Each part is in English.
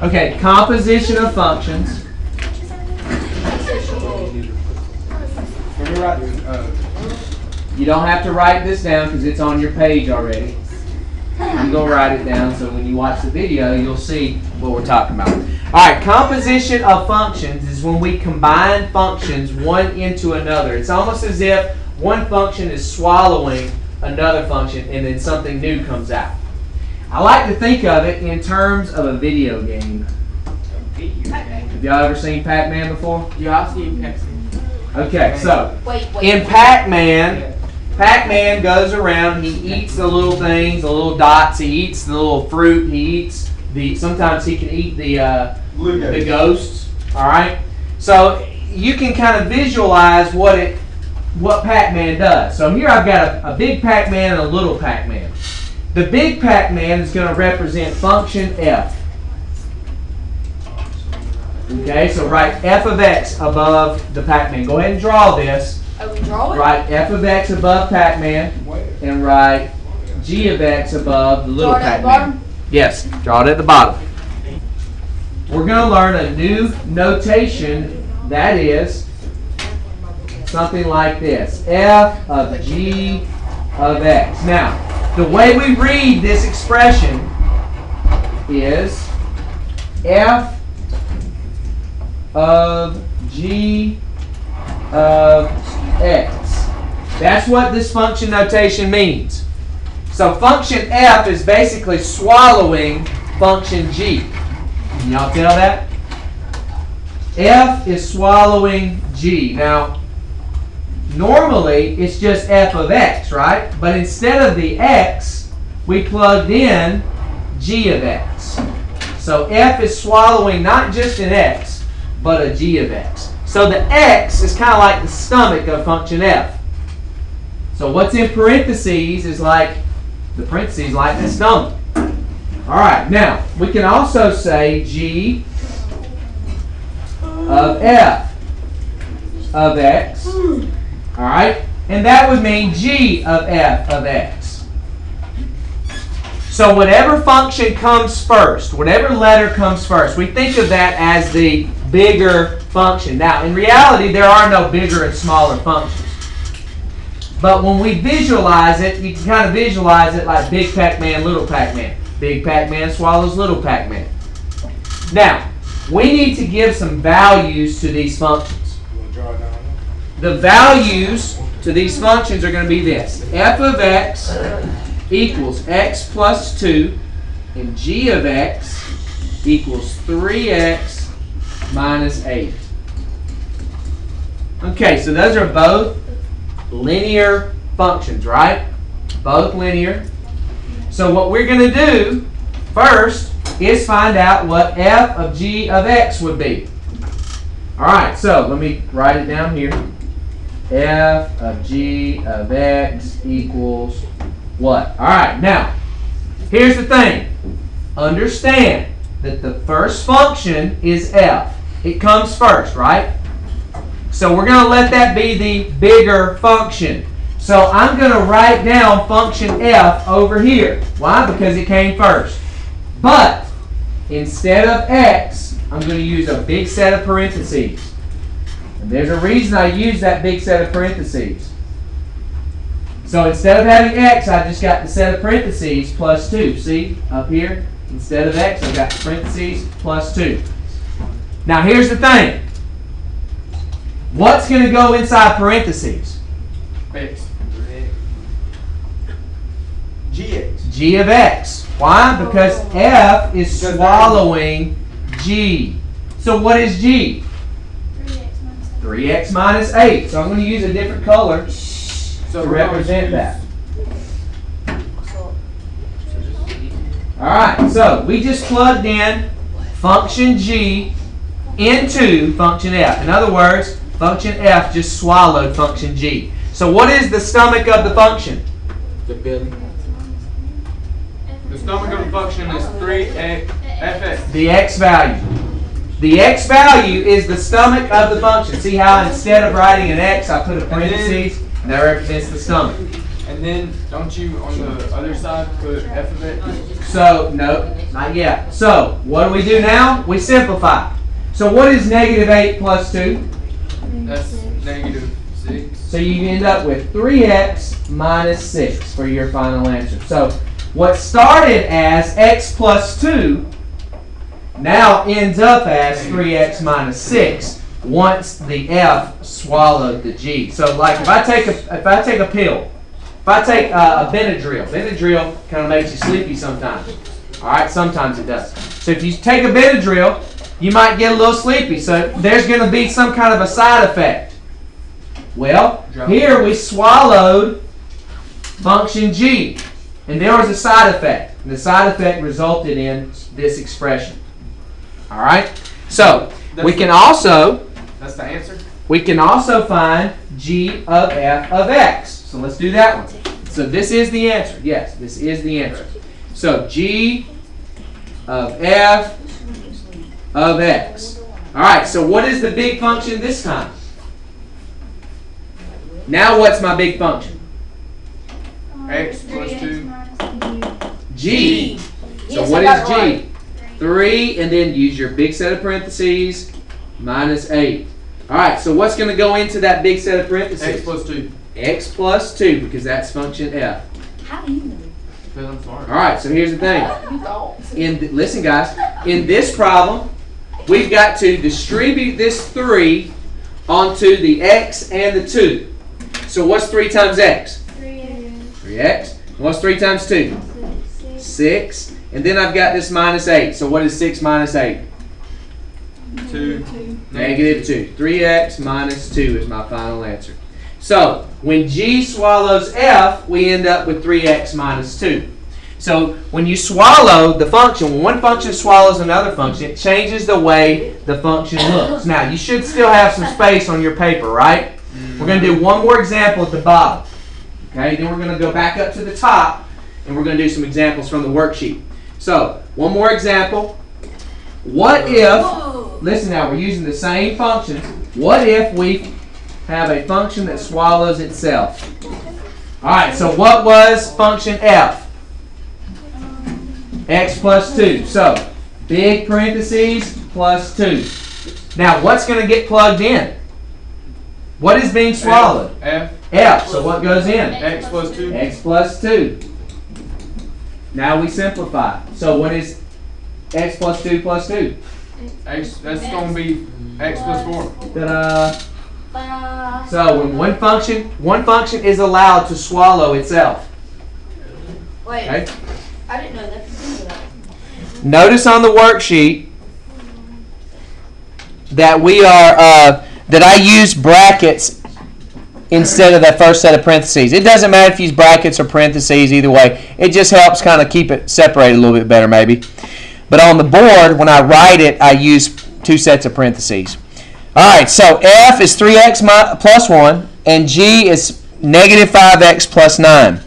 Okay, composition of functions. You don't have to write this down because it's on your page already. I'm going to write it down so when you watch the video, you'll see what we're talking about. All right, composition of functions is when we combine functions one into another. It's almost as if one function is swallowing another function and then something new comes out. I like to think of it in terms of a video game. Have y'all ever seen Pac-Man before? Yeah, I've seen Pac-Man. Okay, so in Pac-Man, Pac-Man goes around, he eats the little things, the little dots, he eats the little fruit, he eats sometimes he can eat the ghosts, all right? So you can kind of visualize what Pac-Man does. So here I've got a big Pac-Man and a little Pac-Man. The big Pac-Man is going to represent function f. Okay, so write f of x above the Pac-Man. Go ahead and draw this. Oh, we draw it? Write f of x above Pac-Man and write g of x above the little Pac-Man. Yes, draw it at the bottom. We're going to learn a new notation that is something like this. F of g of x. Now, the way we read this expression is f of g of x. That's what this function notation means. So function f is basically swallowing function g. Can y'all tell that? F is swallowing g. Now, normally it's just f of x, right? But instead of the x, we plugged in g of x. So f is swallowing not just an x, but a g of x. So the x is kind of like the stomach of function f. So what's in parentheses is like the parentheses like the stomach. All right, now we can also say g of f of x. All right, and that would mean g of f of x. So whatever function comes first, whatever letter comes first, we think of that as the bigger function. Now, in reality, there are no bigger and smaller functions. But when we visualize it, you can kind of visualize it like big Pac-Man, little Pac-Man. Big Pac-Man swallows little Pac-Man. Now, we need to give some values to these functions. The values to these functions are going to be this. F of x equals x plus 2, and g of x equals 3x minus 8. Okay, so those are both linear functions, right? Both linear. So what we're going to do first is find out what f of g of x would be. All right, so let me write it down here. F of g of x equals what? All right, now, here's the thing. Understand that the first function is f. It comes first, right? So we're going to let that be the bigger function. So I'm going to write down function f over here. Why? Because it came first. But instead of x, I'm going to use a big set of parentheses. And there's a reason I use that big set of parentheses. So instead of having x, I just got the set of parentheses plus 2. See, up here, instead of x, I've got the parentheses plus 2. Now here's the thing. What's going to go inside parentheses? X. Gx. G of x. Why? Because f is swallowing g. So what is g? 3x minus 8. So I'm going to use a different color to represent that. Alright, so we just plugged in function g into function f. In other words, function f just swallowed function g. So what is the stomach of the function? The belly. The stomach of the function is 3fx. The x value. The x value is the stomach of the function. See how instead of writing an x, I put a parentheses? And that represents the stomach. And And then, don't you, on the other side, put f of x? So, no, not yet. So, what do we do now? We simplify. So, what is negative 8 plus 2? That's negative 6. So, you end up with 3x minus 6 for your final answer. So, what started as x plus 2 now ends up as 3x minus 6 once the f swallowed the g. So, like if I take a pill, if I take a Benadryl kind of makes you sleepy sometimes. All right, sometimes it does. So if you take a Benadryl, you might get a little sleepy. So there's going to be some kind of a side effect. Well, here we swallowed function g, and there was a side effect. And the side effect resulted in this expression. All right. So we can also. That's the answer? We can also find g of f of x. So let's do that one. So this is the answer. Yes, this is the answer. So g of f of x. All right, so what is the big function this time? Now what's my big function? X plus 2. G. So what is g? 3, and then use your big set of parentheses, minus 8. All right, so what's going to go into that big set of parentheses? X plus 2. X plus 2, because that's function f. How do you know? Because I'm smart. All right, so here's the thing. Listen, guys. In this problem, we've got to distribute this 3 onto the x and the 2. So what's 3 times x? 3x. And what's 3 times 2? 6. And then I've got this minus 8. So what is 6 minus 8? 2. Negative 2. 3x minus 2 is my final answer. So when g swallows f, we end up with 3x minus 2. So when you swallow the function, when one function swallows another function, it changes the way the function looks. Now, you should still have some space on your paper, right? We're going to do one more example at the bottom. Okay, then we're going to go back up to the top, and we're going to do some examples from the worksheet. So, one more example. What if, listen now, we're using the same function. What if we have a function that swallows itself? All right, so what was function f? X plus 2. So, big parentheses plus 2. Now, what's going to get plugged in? What is being swallowed? F. F. So, what goes in? X plus 2. X plus 2. Now we simplify. So, what is x plus 2 plus 2? X, that's going to be x plus 4. Ta-da! So, when one function is allowed to swallow itself. Wait, Okay? I didn't know that. Notice on the worksheet that we are that I use brackets instead of that first set of parentheses. It doesn't matter if you use brackets or parentheses, either way. It just helps kind of keep it separated a little bit better, maybe. But on the board, when I write it, I use 2 sets of parentheses. All right, so f is 3x plus 1, and g is negative 5x plus 9.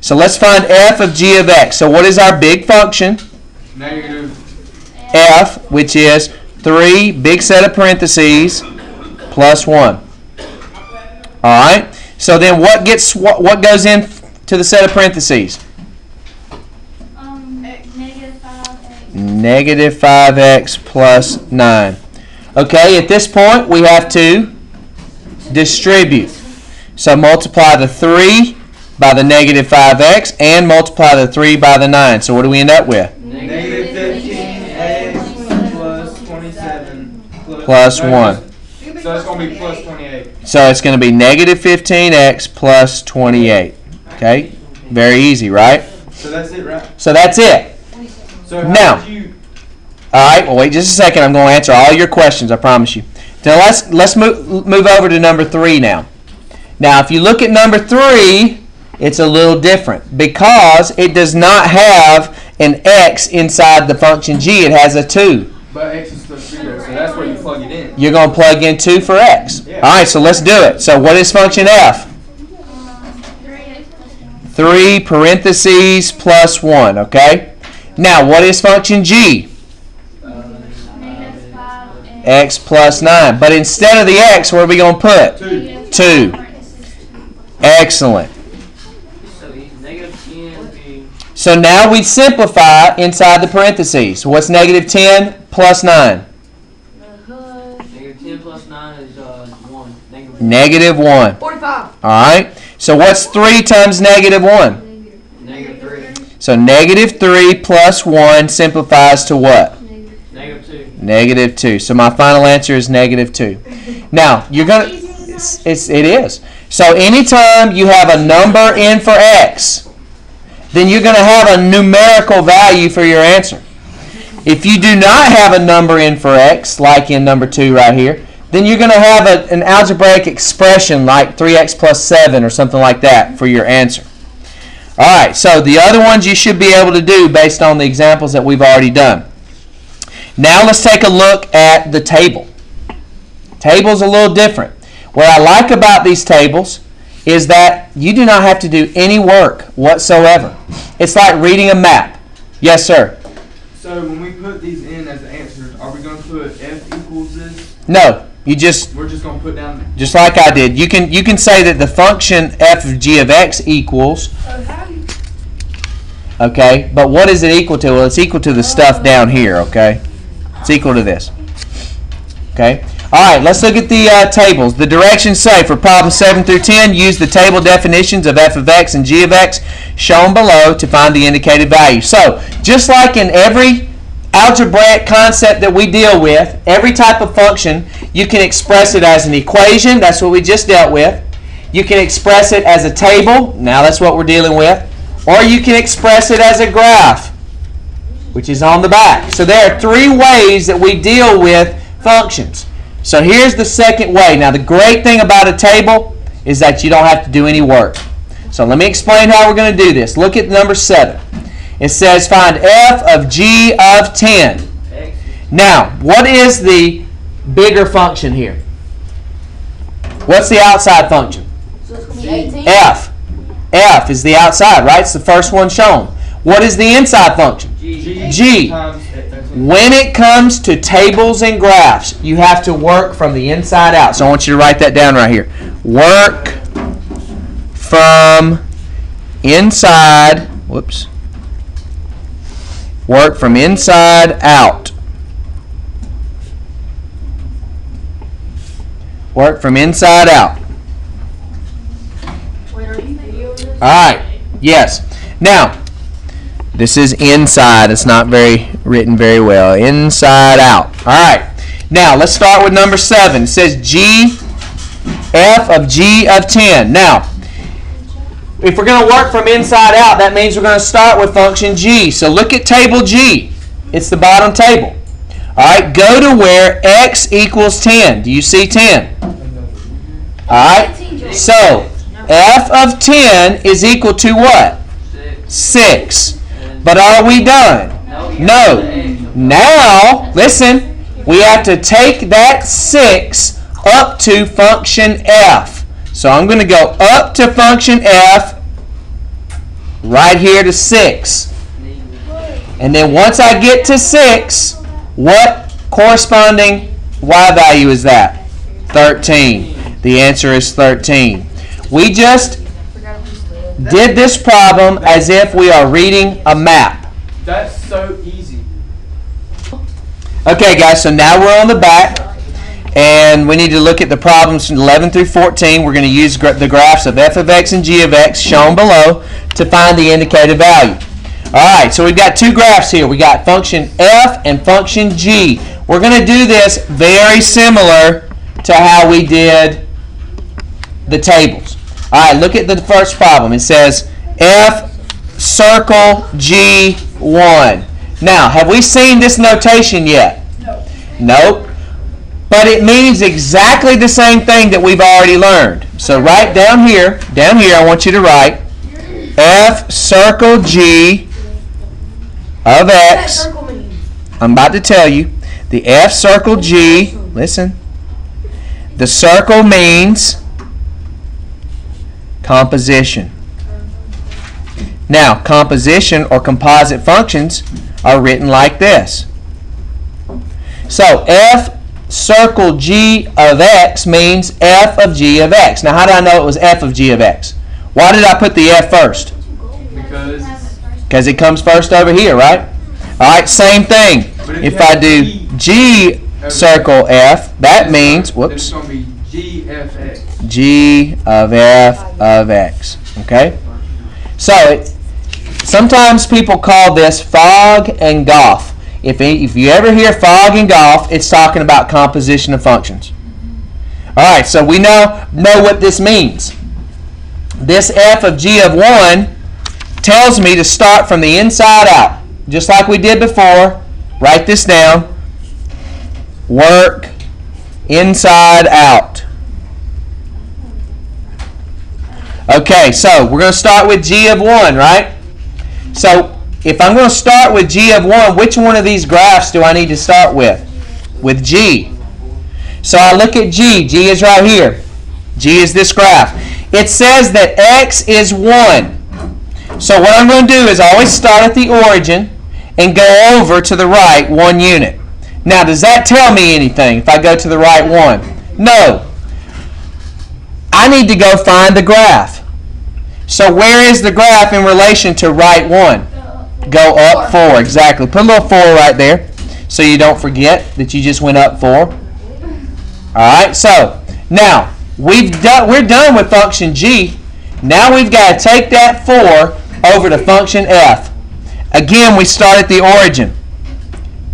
So let's find f of g of x. So what is our big function? Negative F, which is 3, big set of parentheses, plus 1. All right. So then what goes in to the set of parentheses? Negative 5x plus 9. Okay, at this point we have to distribute. So multiply the 3 by the negative 5x and multiply the 3 by the 9. So what do we end up with? negative 15x plus 27 Plus 1. So it's going to be plus 28. So it's going to be negative 15x plus 28. Okay? Very easy, right? So that's it, right? So that's it. So Now. how did you... All right, well, wait just a second. I'm going to answer all your questions, I promise you. Now let's move over to number 3 now. Now, if you look at number 3, it's a little different because it does not have an x inside the function g. It has a 2. But x is plus 0, so that's where you plug it in. You're going to plug in 2 for x. Yeah. All right, so let's do it. So what is function f? 3 parentheses plus 1, okay? Now, what is function g? X plus 9. But instead of the x, what are we going to put? 2. 2. Excellent. So now we simplify inside the parentheses. What's negative 10 plus 9? Negative 10 plus 9 is 1. Negative 1. 45. All right. So what's 3 times negative 1? Negative 3. So negative 3 plus 1 simplifies to what? Negative 2. Negative 2. So my final answer is negative 2. Now, you're going to... It is. So anytime you have a number in for x, then you're going to have a numerical value for your answer. If you do not have a number in for x, like in number 2 right here, then you're going to have an algebraic expression like 3x plus 7 or something like that for your answer. All right, so the other ones you should be able to do based on the examples that we've already done. Now let's take a look at the table. Table's a little different. What I like about these tables is that you do not have to do any work whatsoever. It's like reading a map. Yes, sir? So when we put these in as the answers, are we going to put f equals this? No, We're just going to put down... just like I did. You can say that the function f of g of x equals, okay, but what is it equal to? Well, it's equal to the stuff down here, okay? It's equal to this, okay? All right, let's look at the tables. The directions say for problems 7 through 10, use the table definitions of f of x and g of x shown below to find the indicated value. So, just like in every algebraic concept that we deal with, every type of function, you can express it as an equation. That's what we just dealt with. You can express it as a table. Now that's what we're dealing with. Or you can express it as a graph, which is on the back. So there are 3 ways that we deal with functions. So here's the second way. Now the great thing about a table is that you don't have to do any work. So let me explain how we're going to do this. Look at number 7. It says find f of g of 10. Now, what is the bigger function here? What's the outside function? So it's going to be 18. F. F is the outside, right? It's the first one shown. What is the inside function? G. When it comes to tables and graphs, you have to work from the inside out. So I want you to write that down right here. Work from inside, whoops. Work from inside out. Work from inside out. Wait, are you videoing this? All right. Yes. Now, this is inside. It's not written very well. Inside out. All right. Now, let's start with number 7. It says f of g of 10. Now, if we're going to work from inside out, that means we're going to start with function g. So look at table g. It's the bottom table. All right. Go to where x equals 10. Do you see 10? All right. So f of 10 is equal to what? 6. But are we done? No. Now, listen, we have to take that 6 up to function f. So I'm going to go up to function f, right here to 6. And then once I get to 6, what corresponding y value is that? 13. The answer is 13. We just did this problem as if we are reading a map. That's so easy. Okay, guys, so now we're on the back, and we need to look at the problems from 11 through 14. We're going to use the graphs of f of x and g of x shown below to find the indicated value. All right, so we've got 2 graphs here. We got function f and function g. We're going to do this very similar to how we did the tables. All right, look at the first problem. It says f circle g1. Now, have we seen this notation yet? No. Nope. But it means exactly the same thing that we've already learned. So right down here, I want you to write f circle g of x. I'm about to tell you. The f circle g, listen. The circle means composition. Now, composition or composite functions are written like this. So, f circle g of x means f of g of x. Now, how did I know it was f of g of x? Why did I put the f first? Because because it comes first over here, right? All right, same thing. But If you I have do G circle F, that means, Then whoops, it's going to be GFX. G of F of X. Okay? So, sometimes people call this fog and golf. If you ever hear fog and golf, it's talking about composition of functions. All right, so we now know what this means. This F of G of 1 tells me to start from the inside out. Just like we did before, write this down. Work inside out. Okay, so we're going to start with G of 1, right? So if I'm going to start with G of 1, which one of these graphs do I need to start with? With G. So I look at G. G is right here. G is this graph. It says that X is 1. So what I'm going to do is always start at the origin and go over to the right 1 unit. Now, does that tell me anything if I go to the right 1? No. I need to go find the graph. So where is the graph in relation to right 1? Go up 4, exactly. Put a little 4 right there so you don't forget that you just went up 4. All right, so now we're done with function G. Now we've got to take that 4 over to function F. Again, we start at the origin.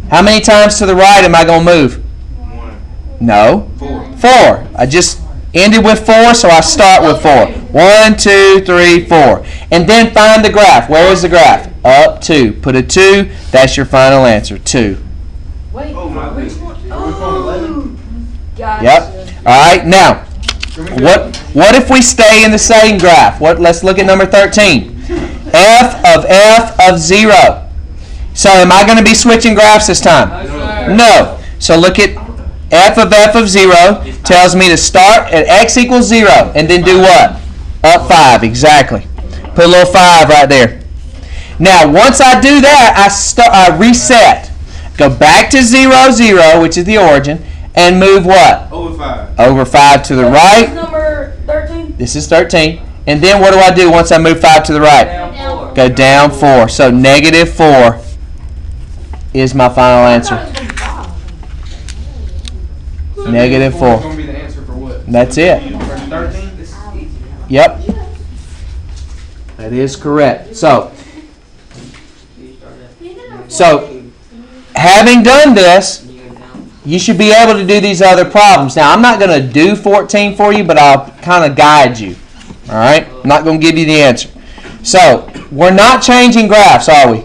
How many times to the right am I going to move? 1. No. 4. 4. I just ended with 4, so I start with 4. 1, 2, 3, 4. And then find the graph. Where is the graph? Up 2. Put a 2. That's your final answer. 2. Wait, Oh my which goodness. one? Are we from 11? Gotcha. Yep. All right. Now, Can we do what if we stay in the same graph? Let's look at number 13. F of 0. So am I going to be switching graphs this time? No. So look at F of 0 tells me to start at X equals 0 and then do what? Up 5. Exactly. Put a little 5 right there. Now, once I do that, I reset. Go back to 0, 0, which is the origin, and move what? Over 5. Over 5 to the right. Number 13. This is 13. And then what do I do once I move 5 to the right? Down 4. Go down 4. So negative 4 is my final answer. So Negative 4. is going to be the answer for what? That's it. For 13? This is easy. Yep. That is correct. So having done this, you should be able to do these other problems. Now, I'm not going to do 14 for you, but I'll kind of guide you. All right? I'm not going to give you the answer. So, we're not changing graphs, are we?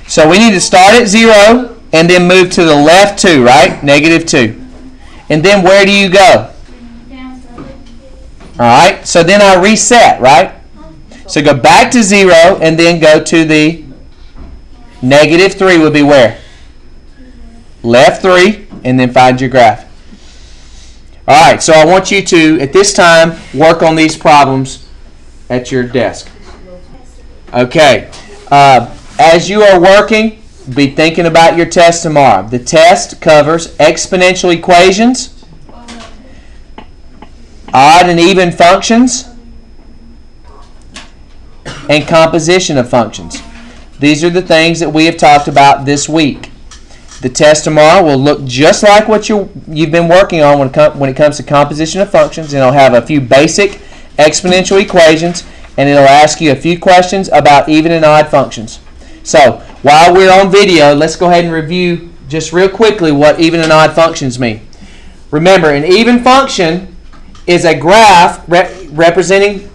So, we need to start at 0 and then move to the left 2, right? Negative 2. And then where do you go? All right? So, then I reset, right? So, go back to 0 and then go to the negative 3 would be where? Left 3, and then find your graph. All right, so I want you to, at this time, work on these problems at your desk. Okay, as you are working, be thinking about your test tomorrow. The test covers exponential equations, odd and even functions, and composition of functions. These are the things that we have talked about this week. The test tomorrow will look just like what you've been working on when it comes to composition of functions, and it'll have a few basic exponential equations, and it'll ask you a few questions about even and odd functions. So while we're on video, let's go ahead and review just real quickly what even and odd functions mean. Remember, an even function is a graph representing,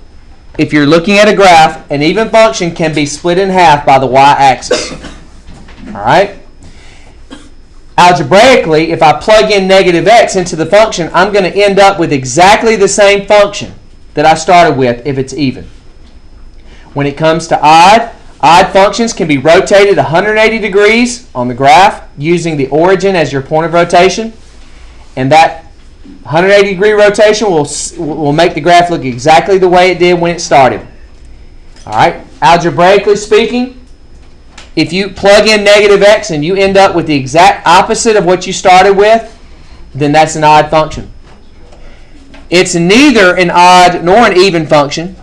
if you're looking at a graph, an even function can be split in half by the y-axis. All right? Algebraically, if I plug in negative x into the function, I'm going to end up with exactly the same function that I started with if it's even. When it comes to odd functions can be rotated 180 degrees on the graph using the origin as your point of rotation. And that 180 degree rotation will make the graph look exactly the way it did when it started. All right? Algebraically speaking, if you plug in negative x and you end up with the exact opposite of what you started with, then that's an odd function. It's neither an odd nor an even function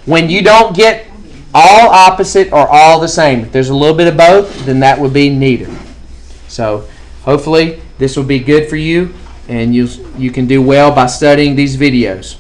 when you don't get all opposite or all the same. If there's a little bit of both, then that would be neither. So hopefully this will be good for you, and you can do well by studying these videos.